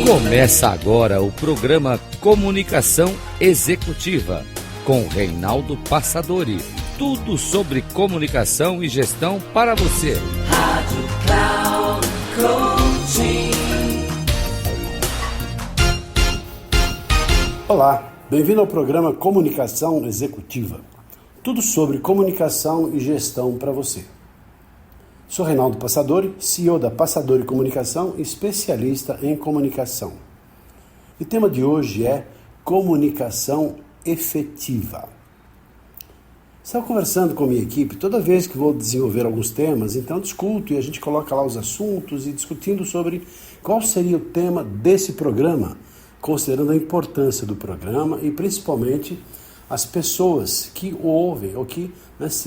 Começa agora o programa Comunicação Executiva, com Reinaldo Passadori. Tudo sobre comunicação e gestão para você. Rádio Cloud Coaching. Olá, bem-vindo ao programa Comunicação Executiva. Tudo sobre comunicação e gestão para você. Sou Reinaldo Passadori, CEO da Passadori Comunicação, especialista em comunicação. E o tema de hoje é comunicação efetiva. Estava conversando com a minha equipe, toda vez que vou desenvolver alguns temas, então discuto e a gente coloca lá os assuntos e discutindo sobre qual seria o tema desse programa, considerando a importância do programa e principalmente as pessoas que o ouvem ou que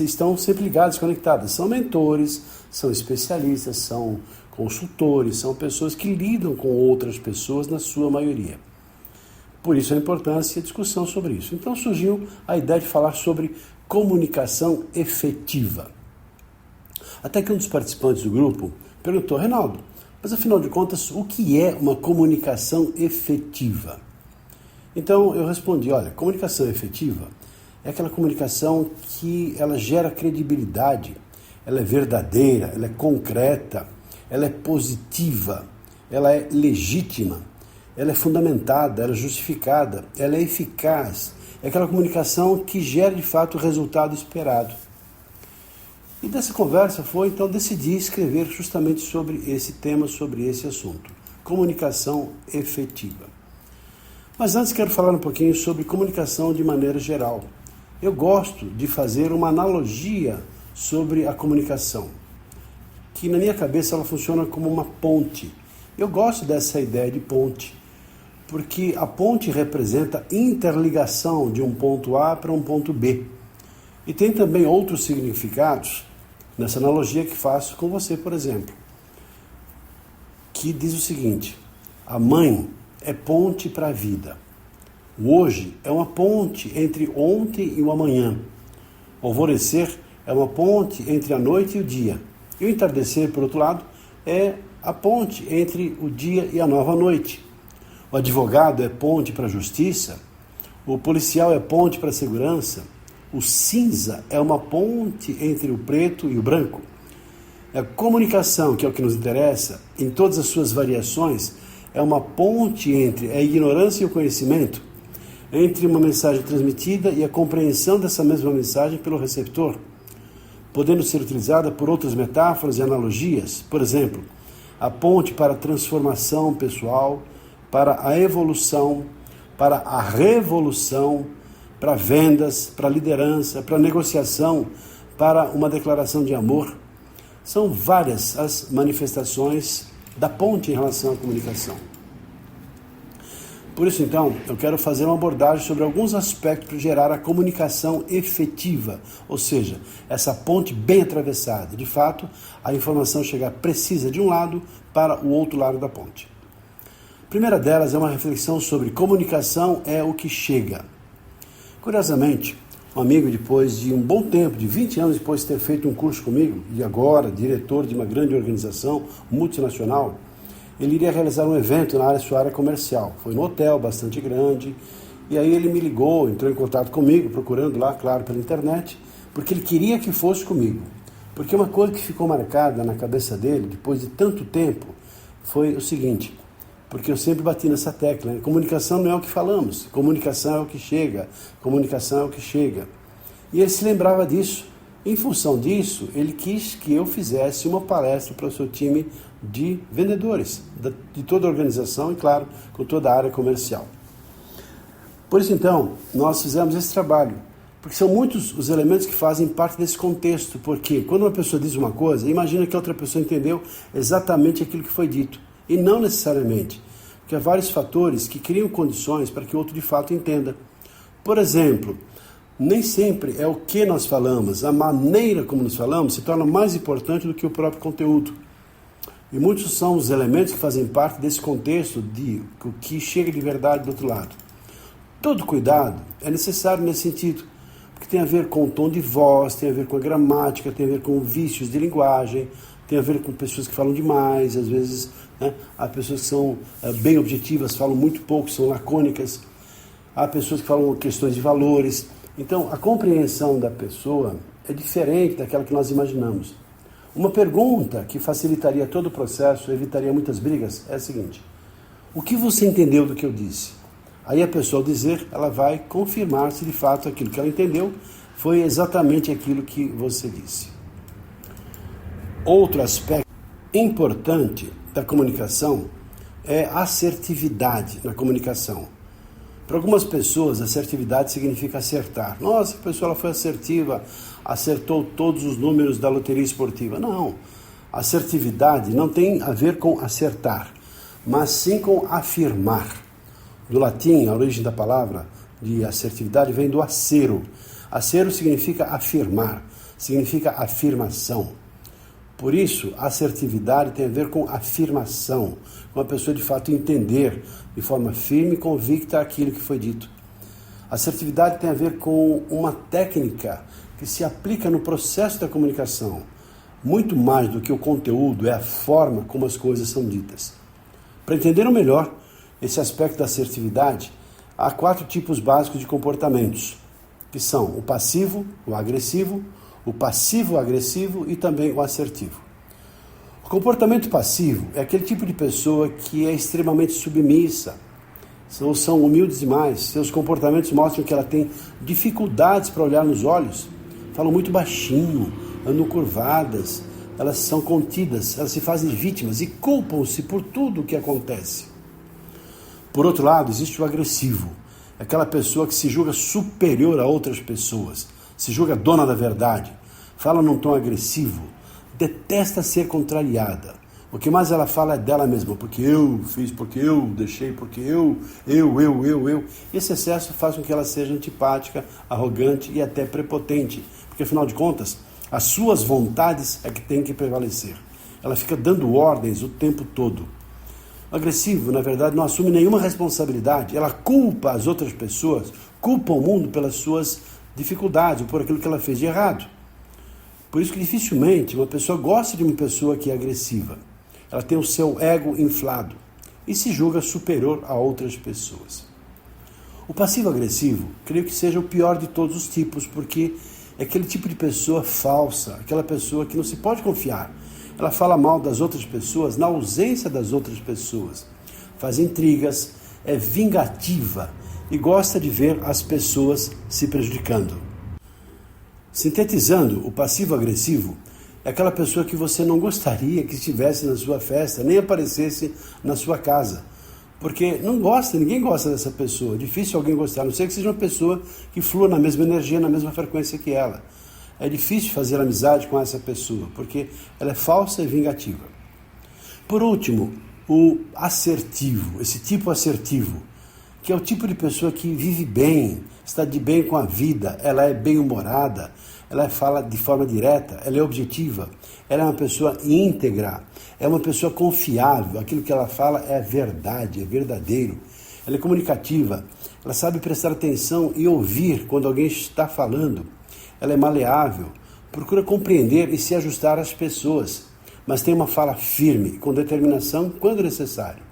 estão sempre ligadas, conectadas. São mentores, são especialistas, são consultores, são pessoas que lidam com outras pessoas na sua maioria. Por isso a importância e a discussão sobre isso. Então surgiu a ideia de falar sobre comunicação efetiva. Até que um dos participantes do grupo perguntou: Reinaldo, mas afinal de contas, o que é uma comunicação efetiva? Então eu respondi: olha, comunicação efetiva é aquela comunicação que ela gera credibilidade, ela é verdadeira, ela é concreta, ela é positiva, ela é legítima, ela é fundamentada, ela é justificada, ela é eficaz. É aquela comunicação que gera de fato o resultado esperado. E dessa conversa foi, então, decidi escrever justamente sobre esse tema, sobre esse assunto. Comunicação efetiva. Mas antes quero falar um pouquinho sobre comunicação de maneira geral. Eu gosto de fazer uma analogia sobre a comunicação, que na minha cabeça ela funciona como uma ponte. Eu gosto dessa ideia de ponte, porque a ponte representa interligação de um ponto A para um ponto B. E tem também outros significados nessa analogia que faço com você, por exemplo, que diz o seguinte: a mãe é ponte para a vida. O hoje é uma ponte entre ontem e o amanhã. O alvorecer é uma ponte entre a noite e o dia. E o entardecer, por outro lado, é a ponte entre o dia e a nova noite. O advogado é ponte para a justiça. O policial é ponte para a segurança. O cinza é uma ponte entre o preto e o branco. A comunicação, que é o que nos interessa, em todas as suas variações, é uma ponte entre a ignorância e o conhecimento, entre uma mensagem transmitida e a compreensão dessa mesma mensagem pelo receptor, podendo ser utilizada por outras metáforas e analogias. Por exemplo, a ponte para a transformação pessoal, para a evolução, para a revolução, para vendas, para liderança, para negociação, para uma declaração de amor. São várias as manifestações da ponte em relação à comunicação. Por isso, então, eu quero fazer uma abordagem sobre alguns aspectos para gerar a comunicação efetiva, ou seja, essa ponte bem atravessada. De fato, a informação chegar precisa de um lado para o outro lado da ponte. A primeira delas é uma reflexão sobre comunicação é o que chega. Curiosamente, um amigo, depois de um bom tempo, de 20 anos depois de ter feito um curso comigo, e agora diretor de uma grande organização multinacional, ele iria realizar um evento na sua área comercial. Foi num hotel bastante grande, e aí ele me ligou, entrou em contato comigo, procurando lá, claro, pela internet, porque ele queria que fosse comigo. Porque uma coisa que ficou marcada na cabeça dele, depois de tanto tempo, foi o seguinte: porque eu sempre bati nessa tecla, né? Comunicação não é o que falamos, comunicação é o que chega, comunicação é o que chega. E ele se lembrava disso. Em função disso, ele quis que eu fizesse uma palestra para o seu time de vendedores, de toda a organização e, claro, com toda a área comercial. Por isso, então, nós fizemos esse trabalho, porque são muitos os elementos que fazem parte desse contexto, porque quando uma pessoa diz uma coisa, imagina que a outra pessoa entendeu exatamente aquilo que foi dito. E não necessariamente, porque há vários fatores que criam condições para que o outro de fato entenda. Por exemplo, nem sempre é o que nós falamos, a maneira como nos falamos se torna mais importante do que o próprio conteúdo. E muitos são os elementos que fazem parte desse contexto de o que chega de verdade do outro lado. Todo cuidado é necessário nesse sentido, porque tem a ver com o tom de voz, tem a ver com a gramática, tem a ver com vícios de linguagem, tem a ver com pessoas que falam demais, às vezes, né? Há pessoas que são bem objetivas, falam muito pouco, são lacônicas, há pessoas que falam questões de valores. Então, a compreensão da pessoa é diferente daquela que nós imaginamos. Uma pergunta que facilitaria todo o processo, evitaria muitas brigas, é a seguinte: o que você entendeu do que eu disse? Aí a pessoa, ao dizer, ela vai confirmar se de fato aquilo que ela entendeu foi exatamente aquilo que você disse. Outro aspecto importante da comunicação é a assertividade na comunicação. Para algumas pessoas, assertividade significa acertar. Nossa, a pessoa ela foi assertiva, acertou todos os números da loteria esportiva. Não, assertividade não tem a ver com acertar, mas sim com afirmar. Do latim, a origem da palavra de assertividade vem do acero. Acero significa afirmar, significa afirmação. Por isso, assertividade tem a ver com afirmação, com a pessoa de fato entender de forma firme e convicta aquilo que foi dito. Assertividade tem a ver com uma técnica que se aplica no processo da comunicação. Muito mais do que o conteúdo, é a forma como as coisas são ditas. Para entender melhor esse aspecto da assertividade, há 4 tipos básicos de comportamentos, que são o passivo, o agressivo, o passivo-agressivo e também o assertivo. O comportamento passivo é aquele tipo de pessoa que é extremamente submissa, são humildes demais, seus comportamentos mostram que ela tem dificuldades para olhar nos olhos, falam muito baixinho, andam curvadas, elas são contidas, elas se fazem vítimas e culpam-se por tudo o que acontece. Por outro lado, existe o agressivo, aquela pessoa que se julga superior a outras pessoas, se julga dona da verdade, fala num tom agressivo, detesta ser contrariada. O que mais ela fala é dela mesma, porque eu fiz, porque eu deixei, porque eu. Esse excesso faz com que ela seja antipática, arrogante e até prepotente, porque afinal de contas, as suas vontades é que tem que prevalecer. Ela fica dando ordens o tempo todo. O agressivo, na verdade, não assume nenhuma responsabilidade, ela culpa as outras pessoas, culpa o mundo pelas suas dificuldades ou por aquilo que ela fez de errado. Por isso que dificilmente uma pessoa gosta de uma pessoa que é agressiva. Ela tem o seu ego inflado e se julga superior a outras pessoas. O passivo-agressivo, creio que seja o pior de todos os tipos, porque é aquele tipo de pessoa falsa, aquela pessoa que não se pode confiar. Ela fala mal das outras pessoas na ausência das outras pessoas, faz intrigas, é vingativa e gosta de ver as pessoas se prejudicando. Sintetizando, o passivo-agressivo é aquela pessoa que você não gostaria que estivesse na sua festa, nem aparecesse na sua casa, porque não gosta, ninguém gosta dessa pessoa, é difícil alguém gostar, a não ser que seja uma pessoa que flua na mesma energia, na mesma frequência que ela. É difícil fazer amizade com essa pessoa, porque ela é falsa e vingativa. Por último, o assertivo, esse tipo assertivo, que é o tipo de pessoa que vive bem, está de bem com a vida, ela é bem-humorada, ela fala de forma direta, ela é objetiva, ela é uma pessoa íntegra, é uma pessoa confiável, aquilo que ela fala é verdade, é verdadeiro, ela é comunicativa, ela sabe prestar atenção e ouvir quando alguém está falando, ela é maleável, procura compreender e se ajustar às pessoas, mas tem uma fala firme, com determinação quando necessário.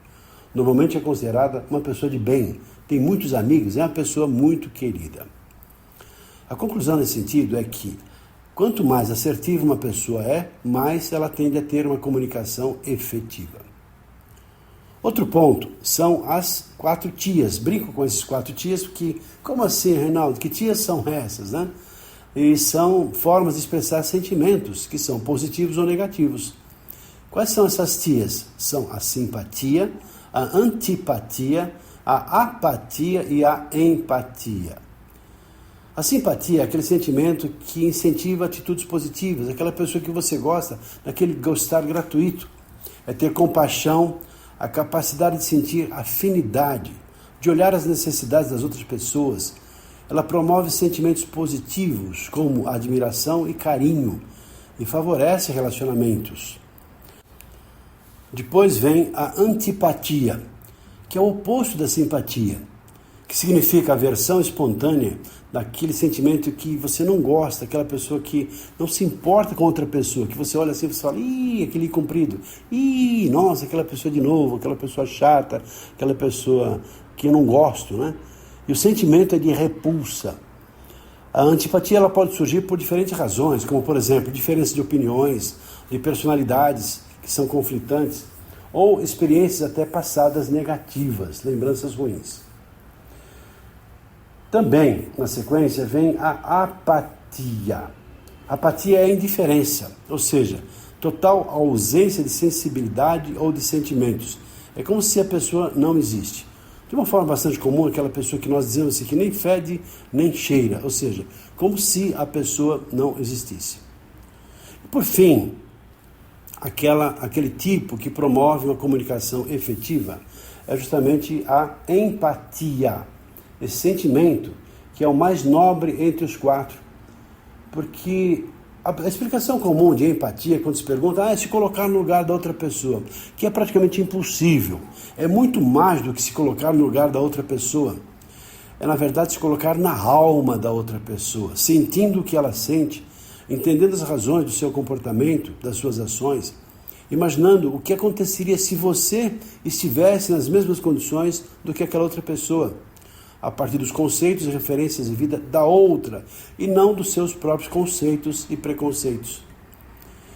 Normalmente é considerada uma pessoa de bem, tem muitos amigos, é uma pessoa muito querida. A conclusão nesse sentido é que, quanto mais assertiva uma pessoa é, mais ela tende a ter uma comunicação efetiva. Outro ponto são as 4 tias. Brinco com esses 4 tias porque, como assim, Reinaldo? Que tias são essas, né? E são formas de expressar sentimentos que são positivos ou negativos. Quais são essas tias? São a simpatia, a antipatia, a apatia e a empatia. A simpatia é aquele sentimento que incentiva atitudes positivas, aquela pessoa que você gosta, daquele gostar gratuito. É ter compaixão, a capacidade de sentir afinidade, de olhar as necessidades das outras pessoas. Ela promove sentimentos positivos, como admiração e carinho, e favorece relacionamentos. Depois vem a antipatia, que é o oposto da simpatia. que significa a aversão espontânea daquele sentimento que você não gosta, aquela pessoa que não se importa com outra pessoa, que você olha assim e você fala, ih, aquele comprido, ih, nossa, aquela pessoa de novo, aquela pessoa chata, aquela pessoa que eu não gosto, né? E o sentimento é de repulsa. A antipatia ela pode surgir por diferentes razões, como, por exemplo, diferença de opiniões, de personalidades que são conflitantes, ou experiências até passadas negativas, lembranças ruins. Também, na sequência, vem a apatia. Apatia é a indiferença, ou seja, total ausência de sensibilidade ou de sentimentos. É como se a pessoa não existe. De uma forma bastante comum, aquela pessoa que nós dizemos assim, que nem fede, nem cheira, ou seja, como se a pessoa não existisse. E por fim, aquele tipo que promove uma comunicação efetiva é justamente a empatia, esse sentimento que é o mais nobre entre os quatro, porque a explicação comum de empatia, quando se pergunta, é se colocar no lugar da outra pessoa, que é praticamente impossível. É muito mais do que se colocar no lugar da outra pessoa. É, na verdade, se colocar na alma da outra pessoa, sentindo o que ela sente, entendendo as razões do seu comportamento, das suas ações, imaginando o que aconteceria se você estivesse nas mesmas condições do que aquela outra pessoa, a partir dos conceitos e referências de vida da outra, e não dos seus próprios conceitos e preconceitos.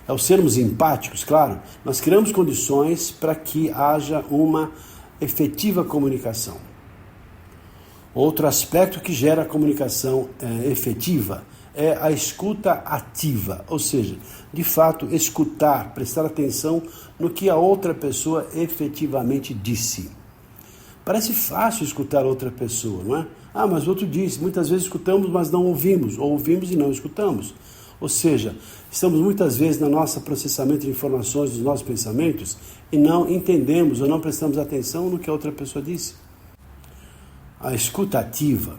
Ao sermos empáticos, claro, nós criamos condições para que haja uma efetiva comunicação. Outro aspecto que gera a comunicação efetiva é a escuta ativa, ou seja, de fato, escutar, prestar atenção no que a outra pessoa efetivamente disse. Parece fácil escutar outra pessoa, não é? Ah, mas o outro disse, muitas vezes escutamos, mas não ouvimos, ou ouvimos e não escutamos. Ou seja, estamos muitas vezes no nosso processamento de informações dos nossos pensamentos e não entendemos ou não prestamos atenção no que a outra pessoa disse. A escuta ativa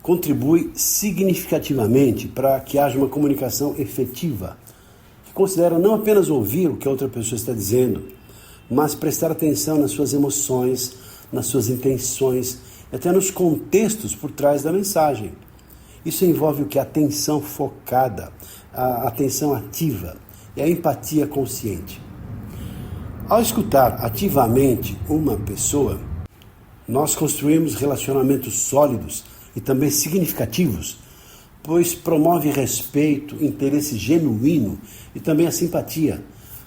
contribui significativamente para que haja uma comunicação efetiva, que considera não apenas ouvir o que a outra pessoa está dizendo, mas prestar atenção nas suas emoções, nas suas intenções, até nos contextos por trás da mensagem. Isso envolve o que? A atenção focada, a atenção ativa e a empatia consciente. Ao escutar ativamente uma pessoa, nós construímos relacionamentos sólidos e também significativos, pois promove respeito, interesse genuíno e também a simpatia,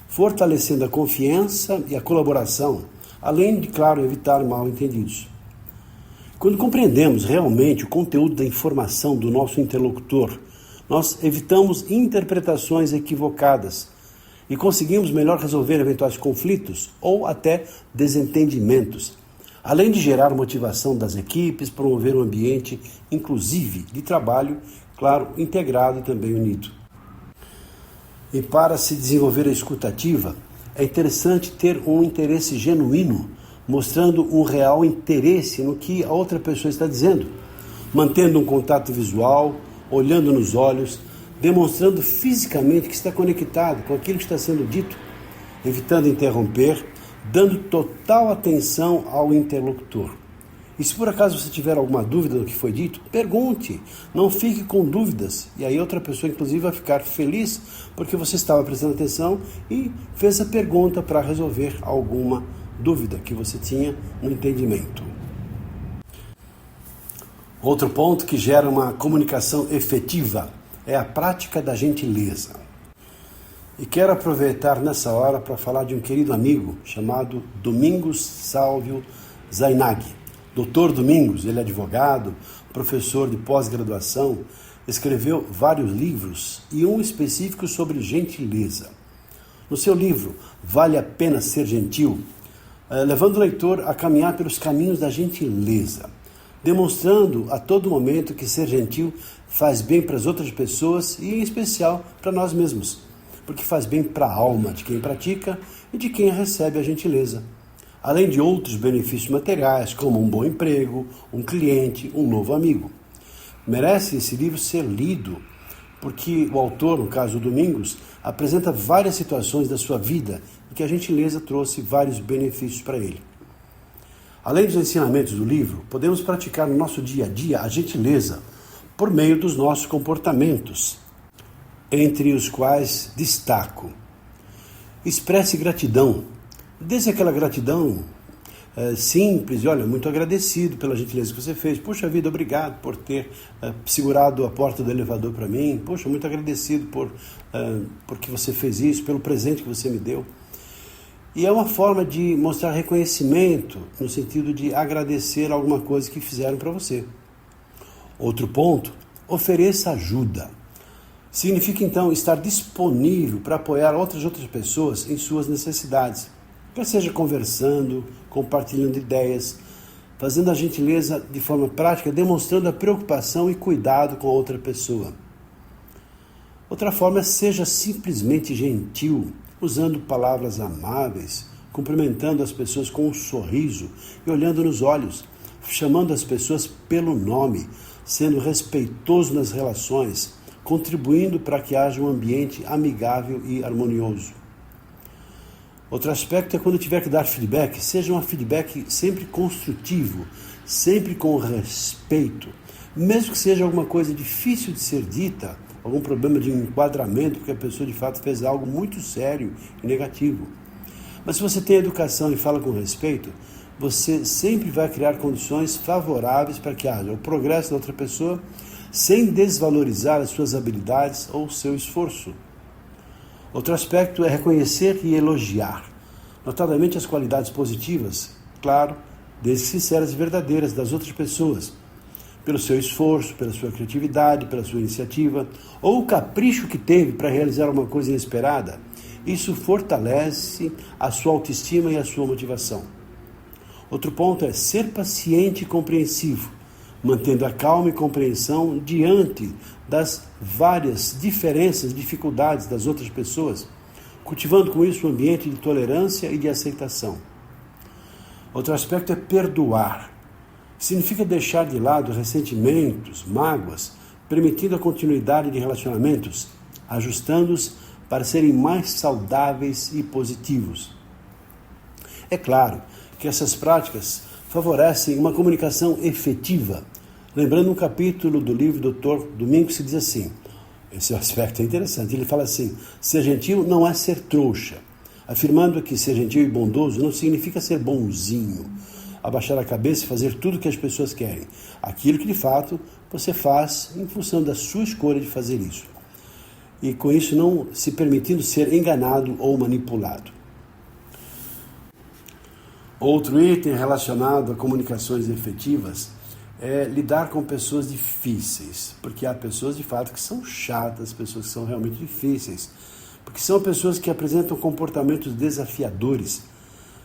fortalecendo a confiança e a colaboração, além de, claro, evitar mal-entendidos. Quando compreendemos realmente o conteúdo da informação do nosso interlocutor, nós evitamos interpretações equivocadas e conseguimos melhor resolver eventuais conflitos ou até desentendimentos, além de gerar motivação das equipes, promover um ambiente, inclusive de trabalho, claro, integrado e também unido. E para se desenvolver a escuta ativa, é interessante ter um interesse genuíno, mostrando um real interesse no que a outra pessoa está dizendo, mantendo um contato visual, olhando nos olhos, demonstrando fisicamente que está conectado com aquilo que está sendo dito, evitando interromper, dando total atenção ao interlocutor. E se por acaso você tiver alguma dúvida do que foi dito, pergunte, não fique com dúvidas. E aí outra pessoa, inclusive, vai ficar feliz porque você estava prestando atenção e fez a pergunta para resolver alguma dúvida que você tinha no entendimento. Outro ponto que gera uma comunicação efetiva é a prática da gentileza. E quero aproveitar nessa hora para falar de um querido amigo chamado Domingos Salvio Zainag. Dr. Domingos, ele é advogado, professor de pós-graduação, escreveu vários livros e um específico sobre gentileza. No seu livro, Vale a Pena Ser Gentil, levando o leitor a caminhar pelos caminhos da gentileza, demonstrando a todo momento que ser gentil faz bem para as outras pessoas e, em especial, para nós mesmos, porque faz bem para a alma de quem pratica e de quem recebe a gentileza, além de outros benefícios materiais, como um bom emprego, um cliente, um novo amigo. Merece esse livro ser lido, porque o autor, no caso do Domingos, apresenta várias situações da sua vida em que a gentileza trouxe vários benefícios para ele. Além dos ensinamentos do livro, podemos praticar no nosso dia a dia a gentileza por meio dos nossos comportamentos, entre os quais destaco: expresse gratidão, desde aquela gratidão simples, olha, muito agradecido pela gentileza que você fez, poxa vida, obrigado por ter segurado a porta do elevador para mim, poxa, muito agradecido porque você fez isso, pelo presente que você me deu. E é uma forma de mostrar reconhecimento, no sentido de agradecer alguma coisa que fizeram para você. Outro ponto, ofereça ajuda. Significa então estar disponível para apoiar outras pessoas em suas necessidades. Quer seja conversando, compartilhando ideias, fazendo a gentileza de forma prática, demonstrando a preocupação e cuidado com a outra pessoa. Outra forma é seja simplesmente gentil, usando palavras amáveis, cumprimentando as pessoas com um sorriso e olhando nos olhos, chamando as pessoas pelo nome, sendo respeitoso nas relações, contribuindo para que haja um ambiente amigável e harmonioso. Outro aspecto é quando tiver que dar feedback, seja um feedback sempre construtivo, sempre com respeito, mesmo que seja alguma coisa difícil de ser dita, algum problema de enquadramento, porque a pessoa de fato fez algo muito sério e negativo. Mas se você tem educação e fala com respeito, você sempre vai criar condições favoráveis para que haja o progresso da outra pessoa, sem desvalorizar as suas habilidades ou o seu esforço. Outro aspecto é reconhecer e elogiar, notadamente as qualidades positivas, claro, desde que sinceras e verdadeiras das outras pessoas, pelo seu esforço, pela sua criatividade, pela sua iniciativa, ou o capricho que teve para realizar uma coisa inesperada. Isso fortalece a sua autoestima e a sua motivação. Outro ponto é ser paciente e compreensivo, mantendo a calma e compreensão diante das várias diferenças, dificuldades das outras pessoas, cultivando com isso um ambiente de tolerância e de aceitação. Outro aspecto é perdoar. Significa deixar de lado ressentimentos, mágoas, permitindo a continuidade de relacionamentos, ajustando-os para serem mais saudáveis e positivos. É claro que essas práticas favorecem uma comunicação efetiva. Lembrando um capítulo do livro do Dr. Domingos que diz assim, esse aspecto é interessante, ele fala assim: ser gentil não é ser trouxa, afirmando que ser gentil e bondoso não significa ser bonzinho, abaixar a cabeça e fazer tudo o que as pessoas querem, aquilo que de fato você faz em função da sua escolha de fazer isso, e com isso não se permitindo ser enganado ou manipulado. Outro item relacionado a comunicações efetivas é lidar com pessoas difíceis, porque há pessoas de fato que são chatas, pessoas que são realmente difíceis, porque são pessoas que apresentam comportamentos desafiadores,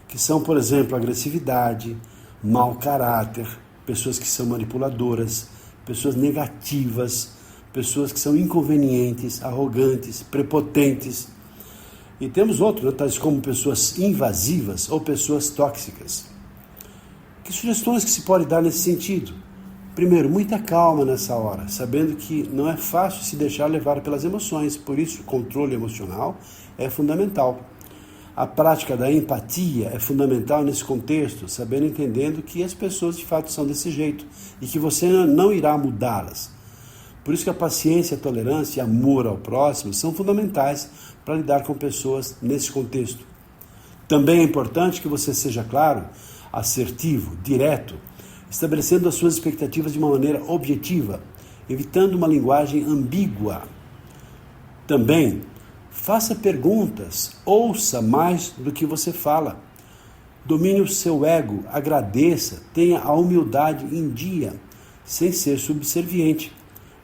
que são, por exemplo, agressividade, mau caráter, pessoas que são manipuladoras, pessoas negativas, pessoas que são inconvenientes, arrogantes, prepotentes. E temos outros, tais como pessoas invasivas ou pessoas tóxicas. Que sugestões que se pode dar nesse sentido? Primeiro, muita calma nessa hora, sabendo que não é fácil se deixar levar pelas emoções, por isso o controle emocional é fundamental. A prática da empatia é fundamental nesse contexto, sabendo e entendendo que as pessoas de fato são desse jeito e que você não irá mudá-las. Por isso que a paciência, a tolerância e amor ao próximo são fundamentais para lidar com pessoas nesse contexto. Também é importante que você seja claro, assertivo, direto, estabelecendo as suas expectativas de uma maneira objetiva, evitando uma linguagem ambígua. Também, faça perguntas, ouça mais do que você fala. Domine o seu ego, agradeça, tenha a humildade em dia, sem ser subserviente,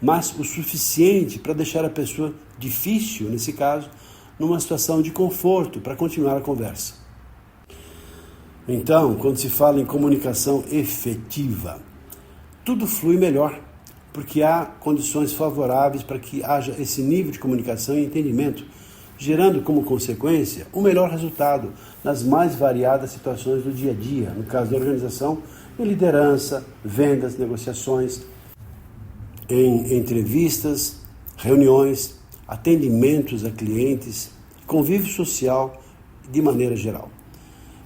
mas o suficiente para deixar a pessoa difícil, nesse caso, numa situação de conforto para continuar a conversa. Então, quando se fala em comunicação efetiva, tudo flui melhor, porque há condições favoráveis para que haja esse nível de comunicação e entendimento, gerando como consequência o melhor resultado nas mais variadas situações do dia a dia, no caso da organização, em liderança, vendas, negociações, em entrevistas, reuniões, atendimentos a clientes, convívio social de maneira geral.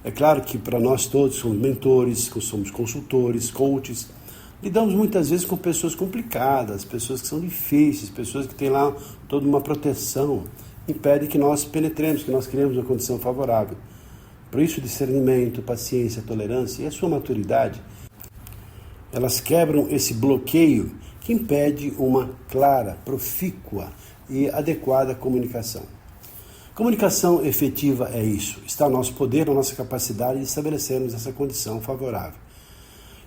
É claro que para nós todos somos mentores, somos consultores, coaches, lidamos muitas vezes com pessoas complicadas, pessoas que são difíceis, pessoas que têm lá toda uma proteção, impede que nós penetremos, que nós criemos uma condição favorável. Por isso, discernimento, paciência, tolerância e a sua maturidade, elas quebram esse bloqueio que impede uma clara, profícua e adequada comunicação. Comunicação efetiva é isso, está ao nosso poder, na nossa capacidade de estabelecermos essa condição favorável.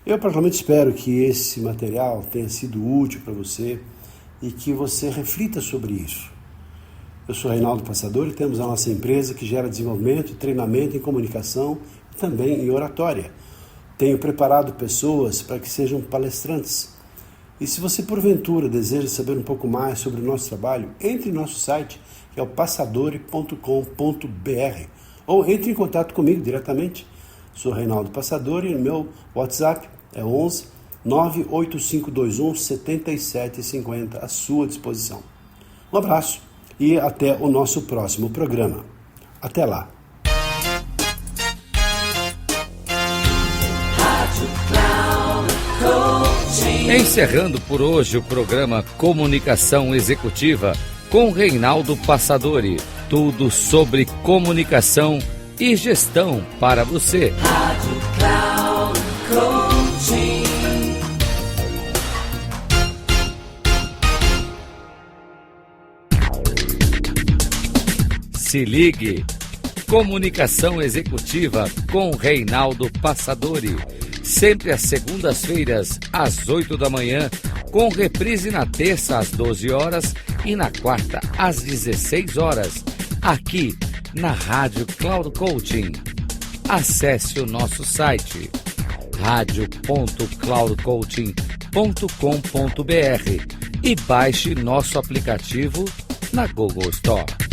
Eu particularmente espero que esse material tenha sido útil para você e que você reflita sobre isso. Eu sou Reinaldo Passadori e temos a nossa empresa que gera desenvolvimento e treinamento em comunicação e também em oratória. Tenho preparado pessoas para que sejam palestrantes. E se você porventura deseja saber um pouco mais sobre o nosso trabalho, entre no nosso site, que é o passadori.com.br, ou entre em contato comigo diretamente. Sou Reinaldo Passadori e o meu WhatsApp é 11 98521 7750 à sua disposição. Um abraço e até o nosso próximo programa. Até lá! Encerrando por hoje o programa Comunicação Executiva com Reinaldo Passadori. Tudo sobre comunicação e gestão para você. Rádio Cloud Coaching. Se ligue. Comunicação Executiva com Reinaldo Passadori. Sempre às segundas-feiras, às 8 da manhã, com reprise na terça às 12 horas e na quarta às 16 horas, aqui na Rádio Cloud Coaching. Acesse o nosso site radio.cloudcoaching.com.br e baixe nosso aplicativo na Google Store.